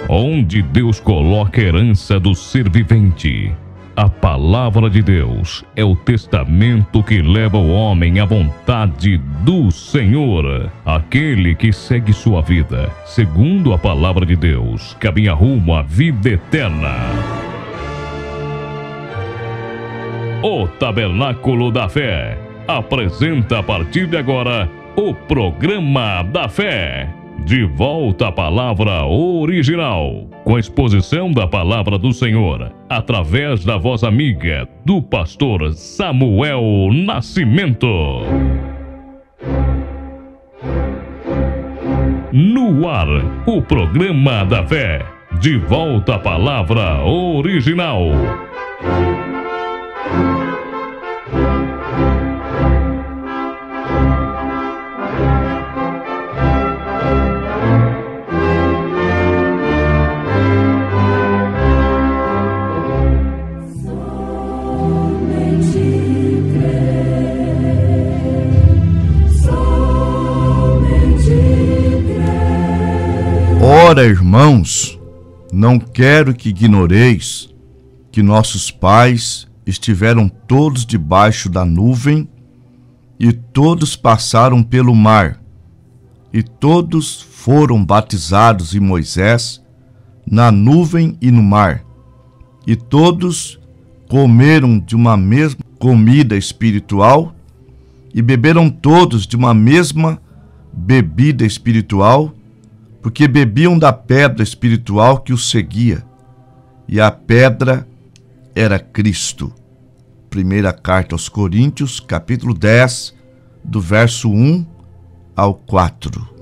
onde Deus coloca a herança do ser vivente. A palavra de Deus é o testamento que leva o homem à vontade do Senhor. Aquele que segue sua vida segundo a palavra de Deus caminha rumo à vida eterna. O Tabernáculo da Fé apresenta a partir de agora o Programa da Fé. De volta à palavra original, com a exposição da palavra do Senhor, através da voz amiga do pastor Samuel Nascimento. No ar, o Programa da Fé. De volta à palavra original. Ora, irmãos, não quero que ignoreis que nossos pais estiveram todos debaixo da nuvem e todos passaram pelo mar e todos foram batizados em Moisés na nuvem e no mar e todos comeram de uma mesma comida espiritual e beberam todos de uma mesma bebida espiritual, porque bebiam da pedra espiritual que os seguia, e a pedra era Cristo. Primeira carta aos Coríntios, capítulo 10, do verso 1 ao 4.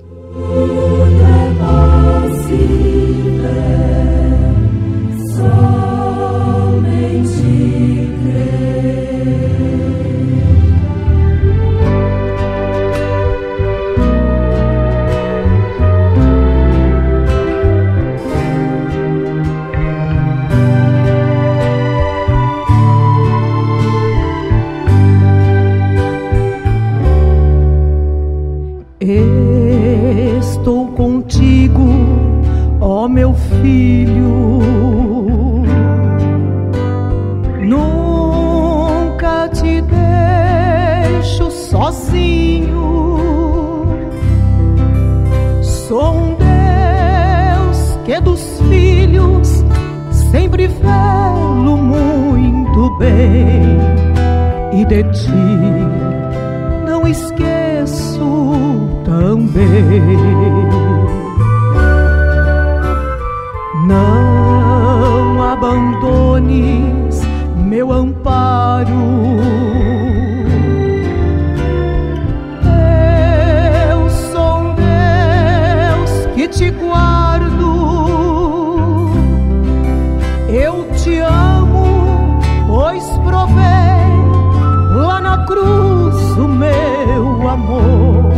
Estou contigo, ó meu filho, nunca te deixo sozinho. Sou um Deus que dos filhos sempre velo muito bem, e de ti não esqueço também. Não abandones meu amparo, eu sou um Deus que te guardo. Eu te amo, pois provei lá na cruz o meu amor,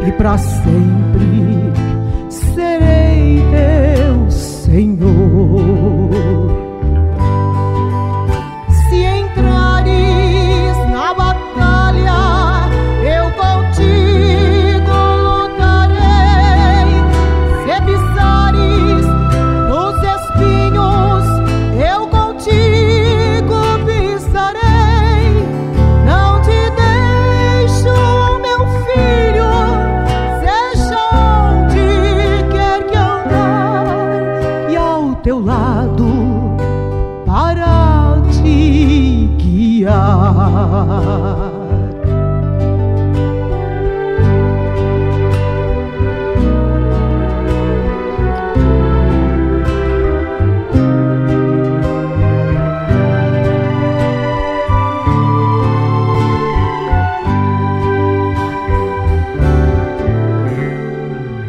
e para sempre serei teu Senhor. Se entrares na batalha, eu contigo lutarei. Se pisares nos espinhos, eu contigo pisarei. Não te deixo, meu filho, seja onde quer que andar, e ao teu lado para te guiar.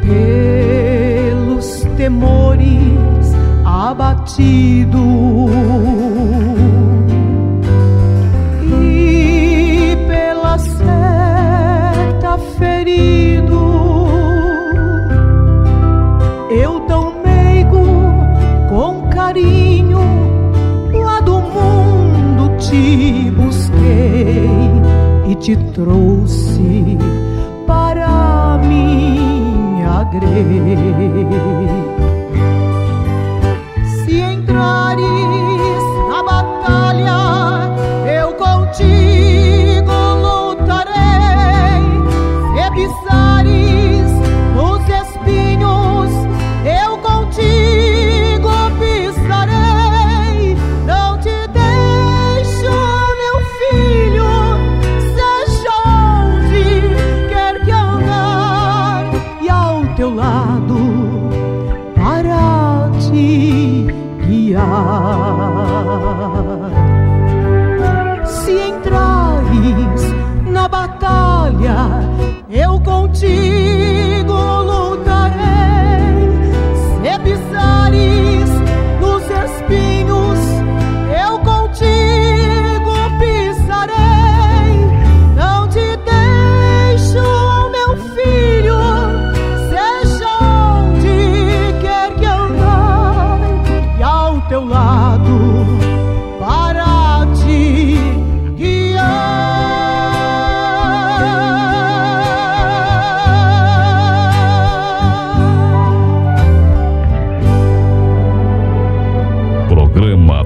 Pelos temores abatido e pela seta ferido, eu tão meigo com carinho lá do mundo te busquei e te trouxe para minha grei.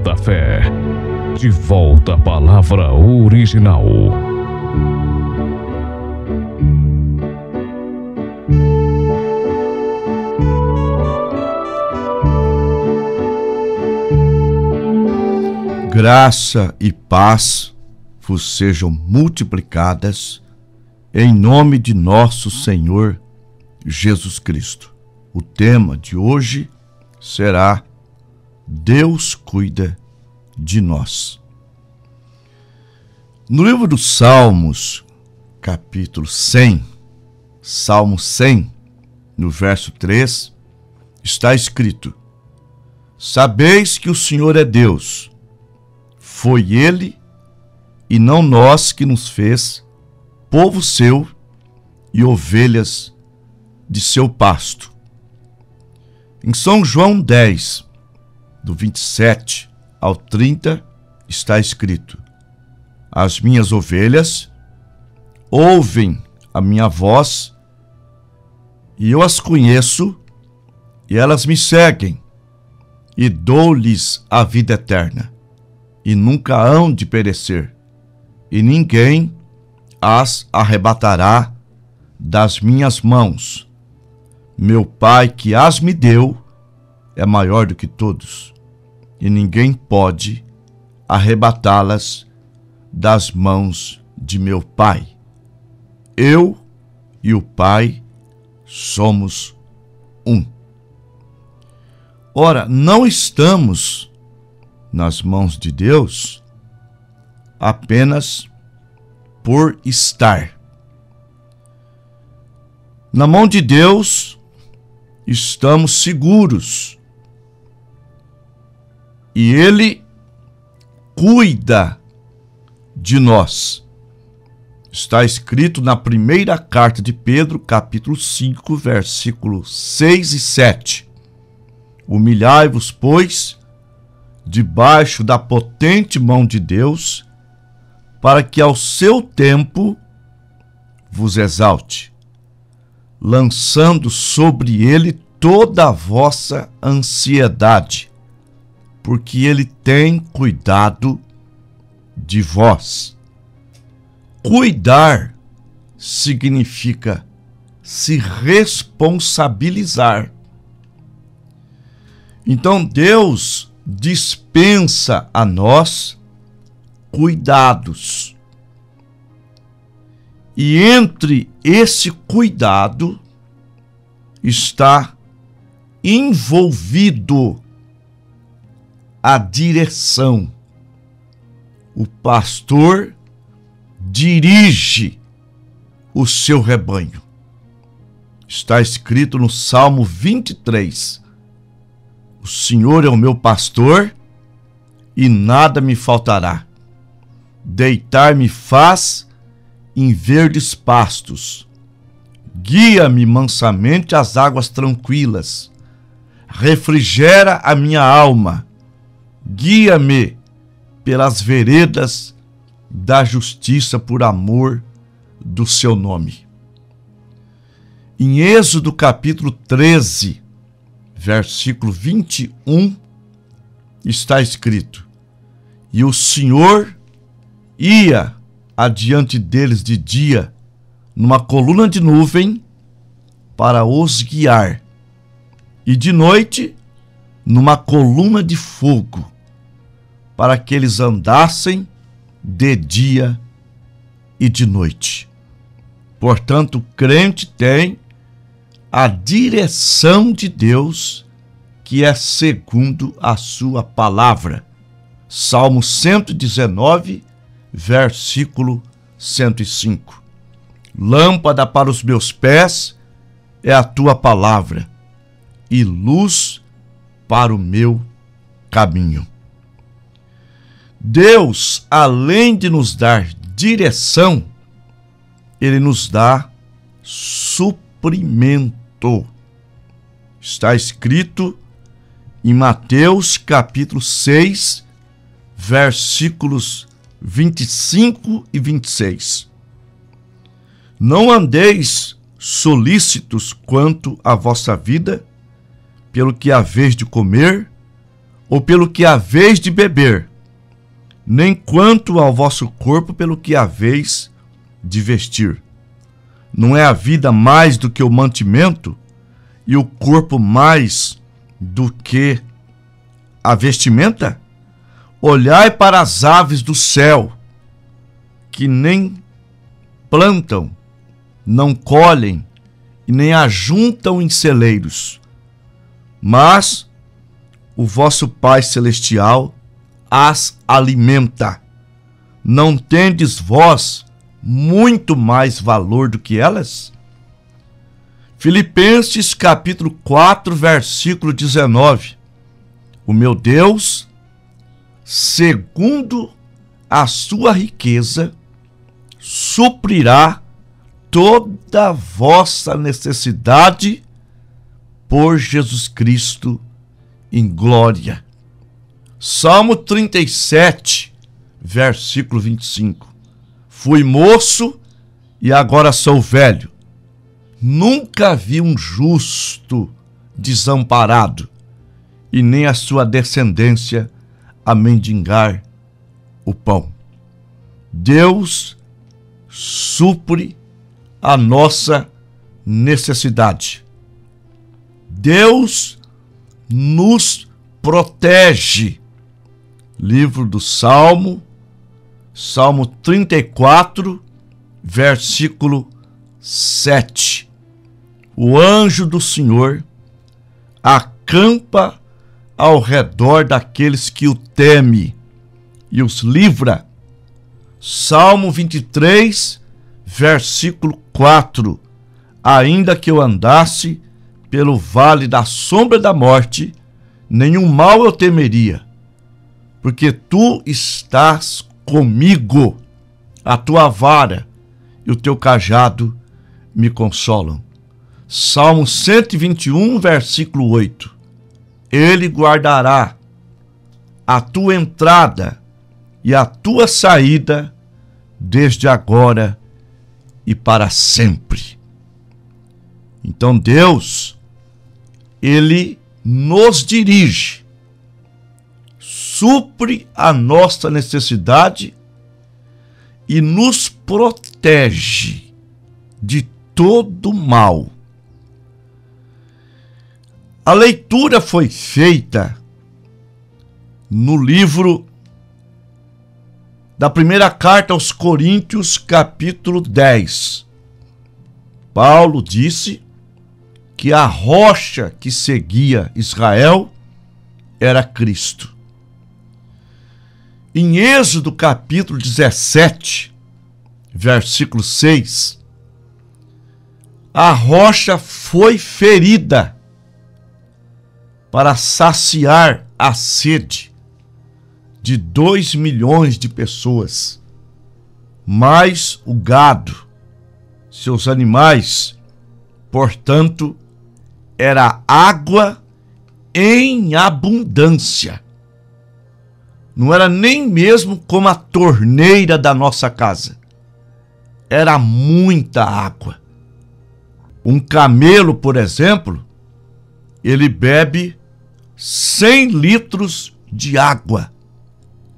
da Fé. De volta à palavra original. Graça e paz vos sejam multiplicadas em nome de nosso Senhor Jesus Cristo. O tema de hoje será Deus cuida de nós. No livro dos Salmos, capítulo 100, Salmo 100, no verso 3, está escrito: Sabeis que o Senhor é Deus. Foi Ele e não nós que nos fez povo seu e ovelhas de seu pasto. Em São João 10, do 27 ao 30, está escrito: As minhas ovelhas ouvem a minha voz e eu as conheço e elas me seguem e dou-lhes a vida eterna. E nunca hão de perecer, e ninguém as arrebatará das minhas mãos. Meu Pai que as me deu é maior do que todos, e ninguém pode arrebatá-las das mãos de meu Pai. Eu e o Pai somos um. Ora, não estamos nas mãos de Deus apenas por estar. Na mão de Deus estamos seguros e Ele cuida de nós. Está escrito na primeira carta de Pedro, capítulo 5, versículos 6 e 7. Humilhai-vos, pois, debaixo da potente mão de Deus, para que ao seu tempo vos exalte, lançando sobre ele toda a vossa ansiedade, porque ele tem cuidado de vós. Cuidar significa se responsabilizar. Então Deus dispensa a nós cuidados. E entre esse cuidado está envolvido a direção. O pastor dirige o seu rebanho. Está escrito no Salmo 23. O Senhor é o meu pastor e nada me faltará. Deitar-me faz em verdes pastos. Guia-me mansamente às águas tranquilas. Refrigera a minha alma. Guia-me pelas veredas da justiça por amor do seu nome. Em Êxodo capítulo 13, versículo 21, está escrito: E o Senhor ia adiante deles de dia numa coluna de nuvem para os guiar, e de noite numa coluna de fogo, para que eles andassem de dia e de noite. Portanto, o crente tem a direção de Deus, que é segundo a sua palavra. Salmo 119, versículo 105. Lâmpada para os meus pés é a tua palavra, e luz para o meu caminho. Deus, além de nos dar direção, Ele nos dá suprimento. Está escrito em Mateus capítulo 6, versículos 25 e 26. Não andeis solícitos quanto à vossa vida, pelo que haveis de comer ou pelo que haveis de beber, nem quanto ao vosso corpo pelo que haveis de vestir. Não é a vida mais do que o mantimento, e o corpo mais do que a vestimenta? Olhai para as aves do céu, que nem plantam, não colhem e nem ajuntam em celeiros, mas o vosso Pai Celestial as alimenta. Não tendes vós muito mais valor do que elas? Filipenses capítulo 4, versículo 19. O meu Deus, segundo a sua riqueza, suprirá toda a vossa necessidade por Jesus Cristo em glória. Salmo 37, versículo 25. Fui moço e agora sou velho. Nunca vi um justo desamparado, e nem a sua descendência a mendigar o pão. Deus supre a nossa necessidade. Deus nos protege. Livro do Salmo 34, versículo 7. O anjo do Senhor acampa ao redor daqueles que o temem e os livra. Salmo 23, versículo 4. Ainda que eu andasse pelo vale da sombra da morte, nenhum mal eu temeria, porque tu estás comigo, a tua vara e o teu cajado me consolam. Salmo 121, versículo 8. Ele guardará a tua entrada e a tua saída desde agora e para sempre. Então Deus, Ele nos dirige, supre a nossa necessidade e nos protege de todo mal. A leitura foi feita no livro da primeira carta aos Coríntios, capítulo 10. Paulo disse que a rocha que seguia Israel era Cristo. Em Êxodo, capítulo 17, versículo 6, a rocha foi ferida para saciar a sede de 2 milhões de pessoas, mais o gado, seus animais. Portanto, era água em abundância. Não era nem mesmo como a torneira da nossa casa. Era muita água. Um camelo, por exemplo, ele bebe 100 litros de água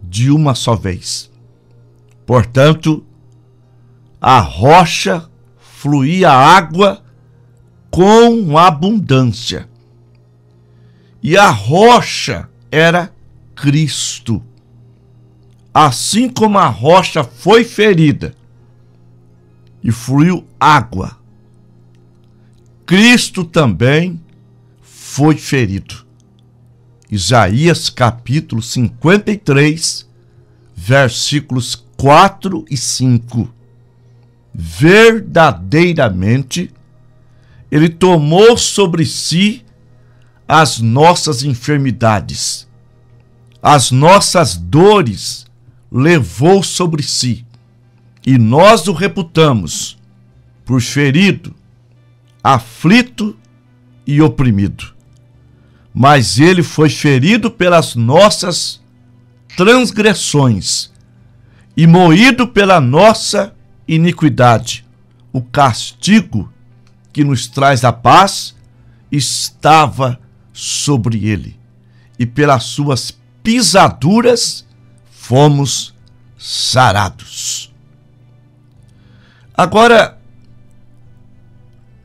de uma só vez. Portanto, a rocha fluía água com abundância. E a rocha era Cristo. Assim como a rocha foi ferida e fluiu água, Cristo também foi ferido. Isaías capítulo 53, versículos 4 e 5. Verdadeiramente, Ele tomou sobre si as nossas enfermidades, as nossas dores levou sobre si, e nós o reputamos por ferido, aflito e oprimido. Mas ele foi ferido pelas nossas transgressões e moído pela nossa iniquidade. O castigo que nos traz a paz estava sobre ele, e pelas suas pisaduras fomos sarados. Agora,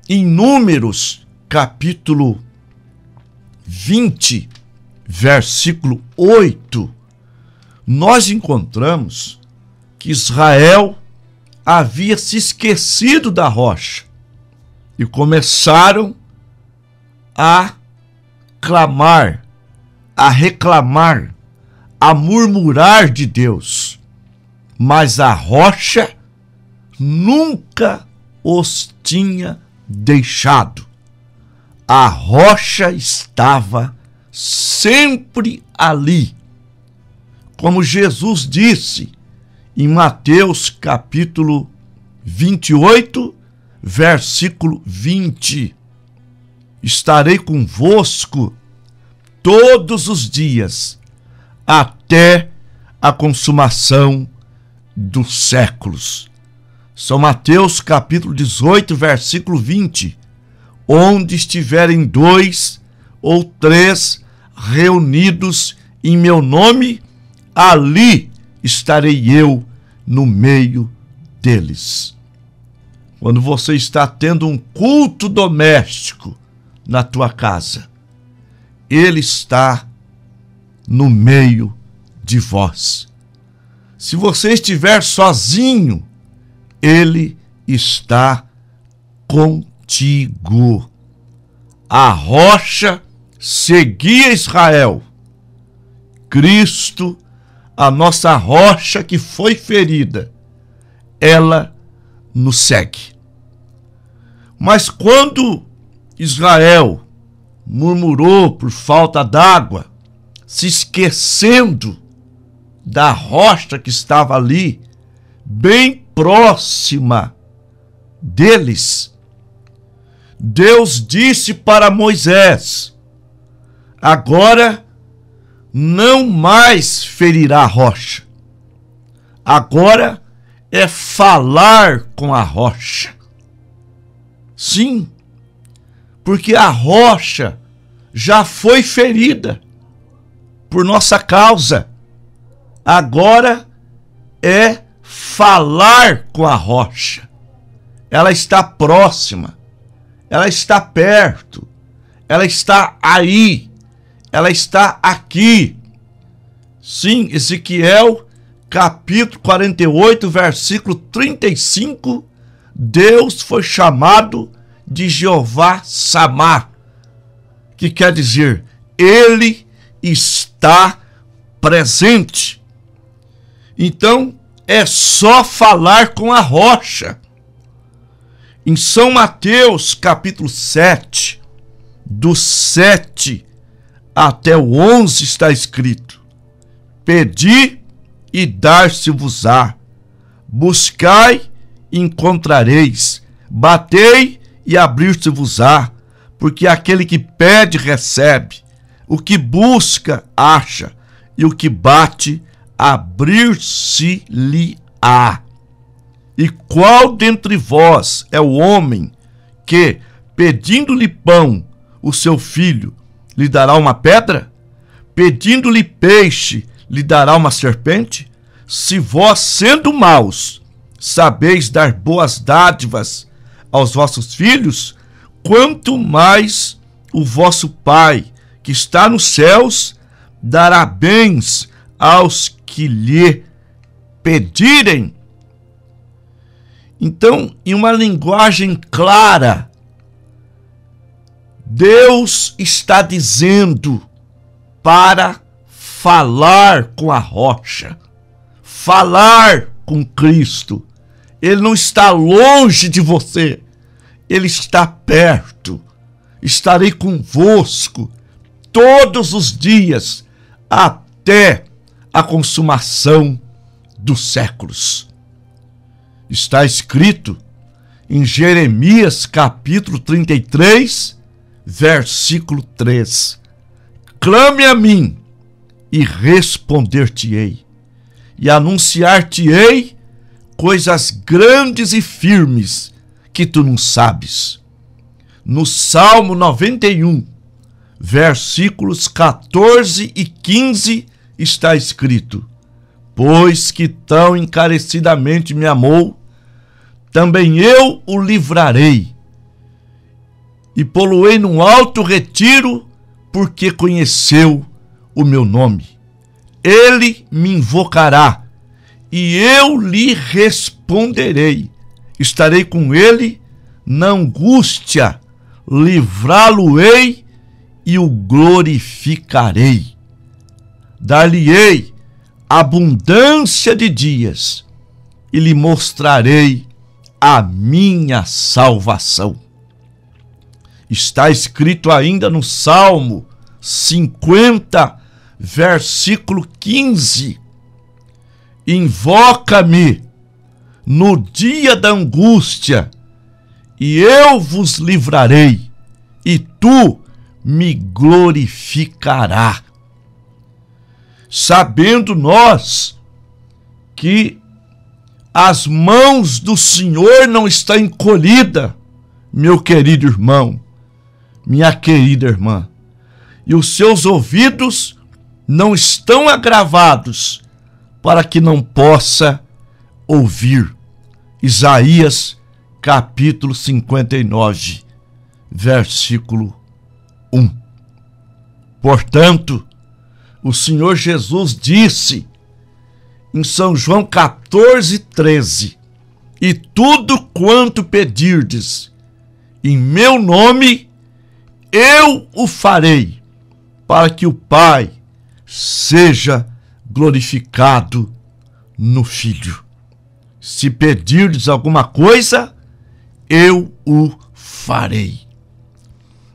em Números, capítulo 20, versículo 8, nós encontramos que Israel havia se esquecido da rocha e começaram a clamar, a reclamar, a murmurar de Deus. Mas a rocha nunca os tinha deixado. A rocha estava sempre ali. Como Jesus disse em Mateus capítulo 28, versículo 20: estarei convosco todos os dias, até a consumação dos séculos. São Mateus capítulo 18, versículo 20: onde estiverem 2 ou 3 reunidos em meu nome, ali estarei eu no meio deles. Quando você está tendo um culto doméstico na tua casa, Ele está no meio de vós. Se você estiver sozinho, Ele está contigo. A rocha seguia Israel. Cristo, a nossa rocha que foi ferida, ela nos segue. Mas quando Israel murmurou por falta d'água, se esquecendo da rocha que estava ali, bem próxima deles, Deus disse para Moisés: agora não mais ferirá a rocha, agora é falar com a rocha. Sim, porque a rocha já foi ferida por nossa causa. Agora é falar com a rocha. Ela está próxima, ela está perto, ela está aí, ela está aqui. Sim, Ezequiel capítulo 48, versículo 35, Deus foi chamado de Jeová Samá, que quer dizer, Ele está presente. Então, é só falar com a rocha. Em São Mateus, capítulo 7, do 7 até o 11 está escrito: pedi e dar-se-vos-á, buscai e encontrareis, batei e abrir-se-vos-á, porque aquele que pede recebe, o que busca acha, e o que bate abrir-se-lhe-á. E qual dentre vós é o homem que, pedindo-lhe pão, o seu filho, lhe dará uma pedra? Pedindo-lhe peixe, lhe dará uma serpente? Se vós, sendo maus, sabeis dar boas dádivas aos vossos filhos, quanto mais o vosso Pai, que está nos céus, dará bens aos que lhe pedirem. Então, em uma linguagem clara, Deus está dizendo para falar com a rocha, falar com Cristo. Ele não está longe de você, Ele está perto. Estarei convosco todos os dias, até a consumação dos séculos. Está escrito em Jeremias capítulo 33, versículo 3: clame a mim e responder-te-ei, e anunciar-te-ei coisas grandes e firmes que tu não sabes. No Salmo 91, versículos 14 e 15, está escrito: pois que tão encarecidamente me amou, também eu o livrarei, e pô-lo-ei num alto retiro, porque conheceu o meu nome. Ele me invocará, e eu lhe responderei. Estarei com ele na angústia, livrá-lo-ei e o glorificarei. Dar-lhe-ei abundância de dias, e lhe mostrarei a minha salvação. Está escrito ainda no Salmo 50, versículo 15: invoca-me no dia da angústia, e eu vos livrarei, e tu me glorificarás. Sabendo nós que as mãos do Senhor não estão encolhidas, meu querido irmão, minha querida irmã, e os seus ouvidos não estão agravados para que não possa ouvir. Isaías capítulo 59, versículo 1. Portanto, o Senhor Jesus disse em São João 14:13: e tudo quanto pedirdes em meu nome, eu o farei, para que o Pai seja glorificado no Filho. Se pedirdes alguma coisa, eu o farei.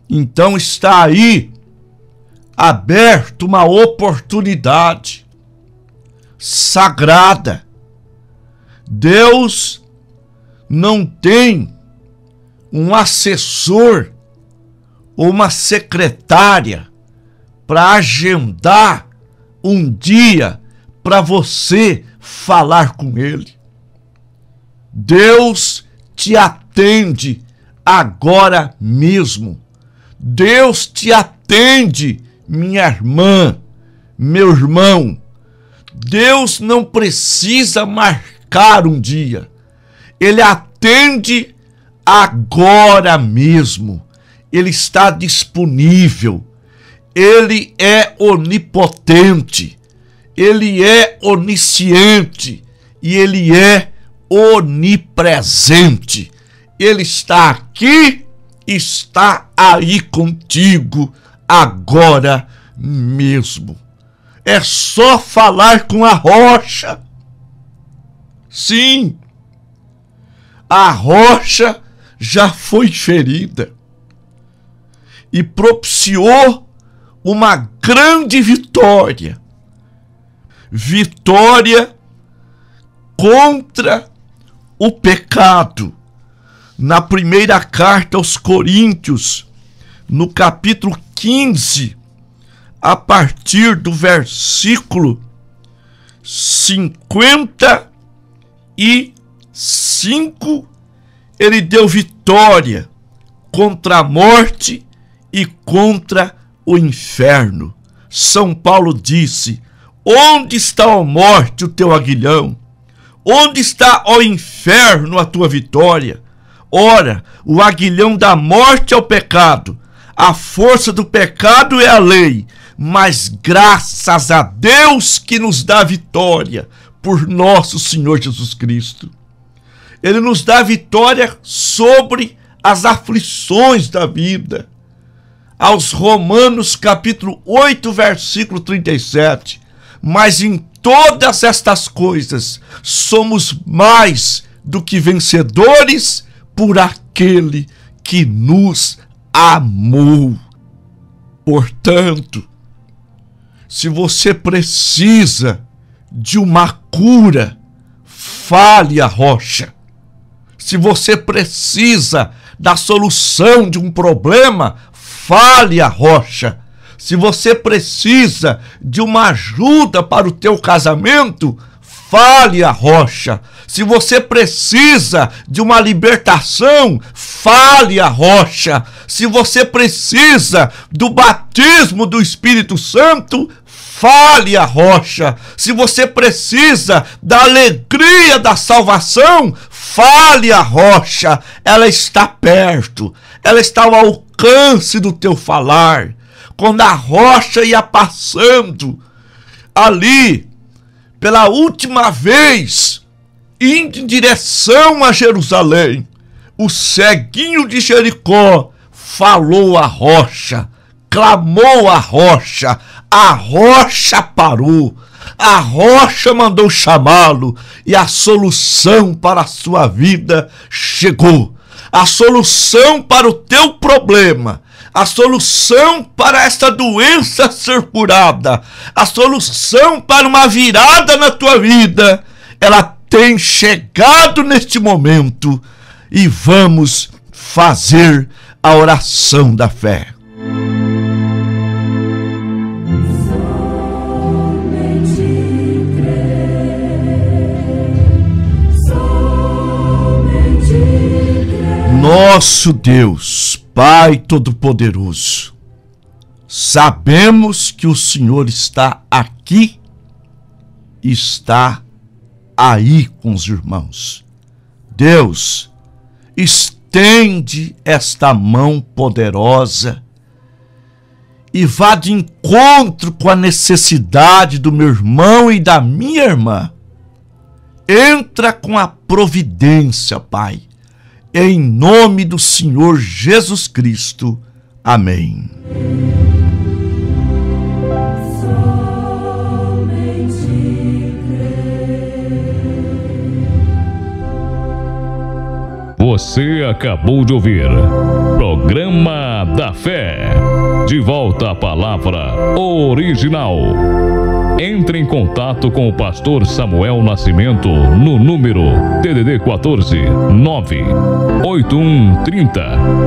Então está aí aberto uma oportunidade sagrada. Deus não tem um assessor ou uma secretária para agendar um dia para você falar com ele. Deus te atende agora mesmo. Deus te atende, minha irmã, meu irmão. Deus não precisa marcar um dia. Ele atende agora mesmo. Ele está disponível. Ele é onipotente. Ele é onisciente. E ele é onipresente. Ele está aqui, está aí contigo agora mesmo. É só falar com a rocha. Sim, a rocha já foi ferida e propiciou uma grande vitória. Vitória contra o pecado. Na primeira carta aos Coríntios, no capítulo 15, a partir do versículo 55, ele deu vitória contra a morte e contra o inferno. São Paulo disse: onde está, ó morte, o teu aguilhão? Onde está, ó inferno, a tua vitória? Ora, o aguilhão da morte é o pecado, a força do pecado é a lei, mas graças a Deus que nos dá vitória por nosso Senhor Jesus Cristo. Ele nos dá vitória sobre as aflições da vida. Aos Romanos capítulo 8, versículo 37, mas em todas estas coisas somos mais do que vencedores por aquele que nos amou. Portanto, se você precisa de uma cura, fale à rocha. Se você precisa da solução de um problema, fale à rocha. Se você precisa de uma ajuda para o teu casamento, fale a rocha. Se você precisa de uma libertação, fale a rocha. Se você precisa do batismo do Espírito Santo, fale a rocha. Se você precisa da alegria da salvação, fale a rocha. Ela está perto, ela está ao alcance do teu falar. Quando a rocha ia passando ali, pela última vez, indo em direção a Jerusalém, o ceguinho de Jericó falou a rocha, clamou a rocha parou, a rocha mandou chamá-lo, e a solução para a sua vida chegou. A solução para o teu problema, a solução para esta doença ser curada, a solução para uma virada na tua vida, ela tem chegado neste momento, e vamos fazer a oração da fé. Nosso Deus, Pai Todo-Poderoso, sabemos que o Senhor está aqui, está aí com os irmãos. Deus, estende esta mão poderosa e vá de encontro com a necessidade do meu irmão e da minha irmã. Entra com a providência, Pai. Em nome do Senhor Jesus Cristo. Amém. Você acabou de ouvir Programa da Fé. De volta à palavra original. Entre em contato com o pastor Samuel Nascimento no número DDD 14 98130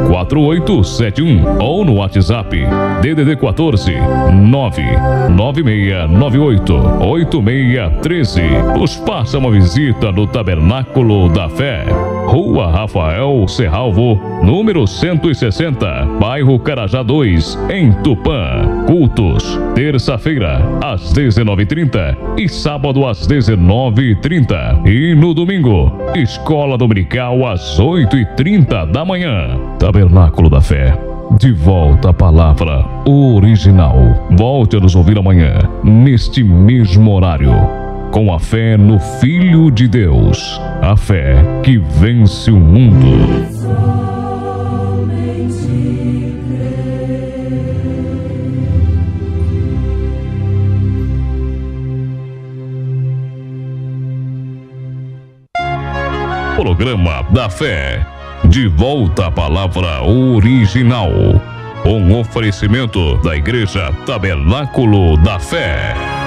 4871 ou no WhatsApp DDD 14 99698 8613. Nos faça uma visita no Tabernáculo da Fé, Rua Rafael Serralvo, número 160, bairro Carajá 2, em Tupã. Cultos, terça-feira, às 19h30 e sábado às 19h30. E no domingo, escola dominical às 8h30 da manhã. Tabernáculo da Fé. De volta à palavra original. Volte a nos ouvir amanhã, neste mesmo horário. Com a fé no Filho de Deus, a fé que vence o mundo. Programa da Fé. De volta à palavra original. Um oferecimento da Igreja Tabernáculo da Fé.